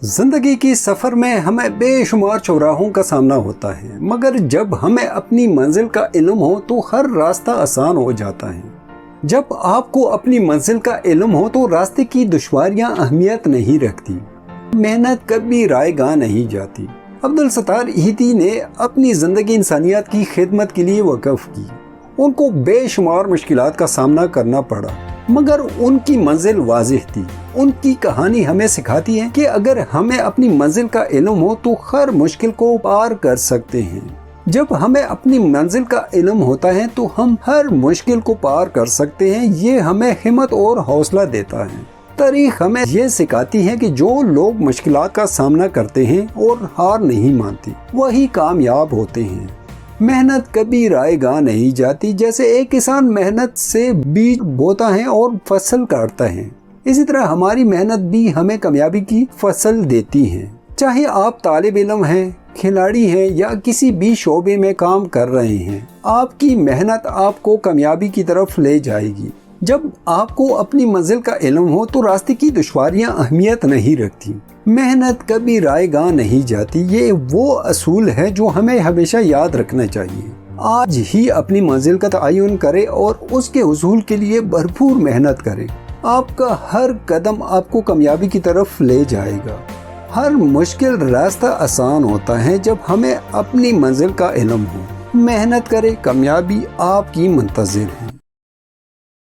जिंदगी की सफर में हमें बेशुमार चौराहों का सामना होता है, मगर जब हमें अपनी मंजिल का इल्म हो तो हर रास्ता आसान हो जाता है। जब आपको अपनी मंजिल का इल्म हो तो रास्ते की दुश्वारियां अहमियत नहीं रखती, मेहनत कभी रायगां नहीं जाती। अब्दुल सत्तार ईदी ने अपनी जिंदगी इंसानियत की खिदमत के लिए वक़्फ़ की। उनको बेशुमार मुश्किलात का सामना करना पड़ा, मगर उनकी मंजिल वाज़िह थी। उनकी कहानी हमें सिखाती है कि अगर हमें अपनी मंजिल का इल्म हो तो हर मुश्किल को पार कर सकते हैं। जब हमें अपनी मंजिल का इल्म होता है तो हम हर मुश्किल को पार कर सकते हैं। ये हमें हिम्मत और हौसला देता है। तारीख हमें ये सिखाती है कि जो लोग मुश्किलात का सामना करते हैं और हार नहीं मानते, वही कामयाब होते हैं। मेहनत कभी रायगां नहीं जाती। जैसे एक किसान मेहनत से बीज बोता है और फसल काटता है, इसी तरह हमारी मेहनत भी हमें कामयाबी की फसल देती है। चाहे आप तालिब इल्म हैं, खिलाड़ी हैं या किसी भी शोबे में काम कर रहे हैं, आपकी मेहनत आपको कामयाबी की तरफ ले जाएगी। जब आपको अपनी मंजिल का इल्म हो तो रास्ते की दुश्वारियां अहमियत नहीं रखती, मेहनत कभी रायगां नहीं जाती। ये वो असूल है जो हमें हमेशा याद रखना चाहिए। आज ही अपनी मंजिल का तयन करें और उसके हुसूल के लिए भरपूर मेहनत करें। आपका हर कदम आपको कामयाबी की तरफ ले जाएगा। हर मुश्किल रास्ता आसान होता है जब हमें अपनी मंजिल का इल्म हो। मेहनत करें, कामयाबी आपकी मुंतज़िर है।